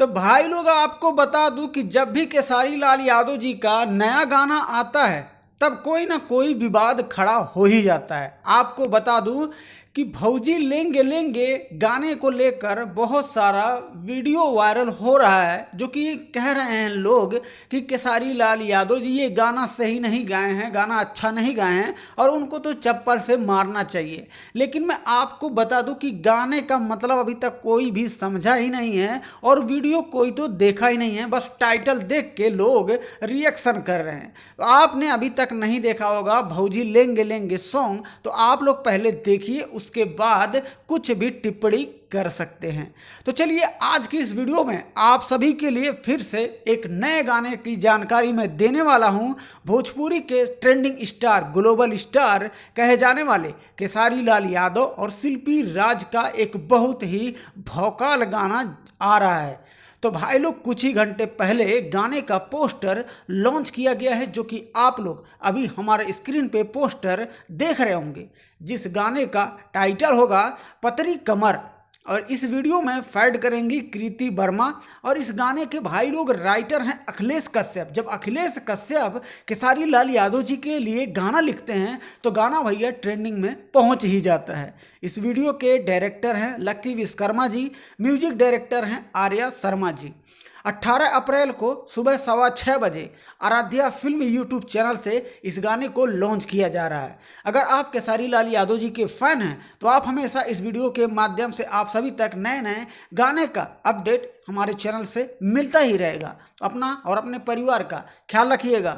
तो भाई लोग आपको बता दूं कि जब भी केसारी लाल यादव जी का नया गाना आता है तब कोई ना कोई विवाद खड़ा हो ही जाता है। आपको बता दूं कि भौजी लेंगे लेंगे गाने को लेकर बहुत सारा वीडियो वायरल हो रहा है, जो कि कह रहे हैं लोग कि केसारी लाल यादव जी ये गाना सही नहीं गाए हैं, गाना अच्छा नहीं गाए हैं और उनको तो चप्पल से मारना चाहिए। लेकिन मैं आपको बता दूं कि गाने का मतलब अभी तक कोई भी समझा ही नहीं है और वीडियो कोई तो देखा ही नहीं है, बस टाइटल देख के लोग रिएक्शन कर रहे हैं। तो आपने अभी तक नहीं देखा होगा भौजी लेंगे लेंगे सॉन्ग, तो आप लोग पहले देखिए, उसके बाद कुछ भी टिप्पणी कर सकते हैं। तो चलिए आज की इस वीडियो में आप सभी के लिए फिर से एक नए गाने की जानकारी मैं देने वाला हूं। भोजपुरी के ट्रेंडिंग स्टार, ग्लोबल स्टार कहे जाने वाले केसारी लाल यादव और शिल्पी राज का एक बहुत ही भौकाल गाना आ रहा है। तो भाई लोग कुछ ही घंटे पहले गाने का पोस्टर लॉन्च किया गया है, जो कि आप लोग अभी हमारे स्क्रीन पे पोस्टर देख रहे होंगे, जिस गाने का टाइटल होगा पतरी कमर। और इस वीडियो में फैड करेंगी कृति वर्मा और इस गाने के भाई लोग राइटर हैं अखिलेश कश्यप। जब अखिलेश कश्यप केसारी लाल यादव जी के लिए गाना लिखते हैं तो गाना भैया ट्रेंडिंग में पहुंच ही जाता है। इस वीडियो के डायरेक्टर हैं लक्की विश्वकर्मा जी, म्यूजिक डायरेक्टर हैं आर्या शर्मा जी। 18 अप्रैल को सुबह 6:15 बजे आराध्या फिल्म यूट्यूब चैनल से इस गाने को लॉन्च किया जा रहा है। अगर आप केसारी लाल यादव जी के फैन हैं तो आप हमेशा इस वीडियो के माध्यम से आप सभी तक नए नए गाने का अपडेट हमारे चैनल से मिलता ही रहेगा। अपना और अपने परिवार का ख्याल रखिएगा।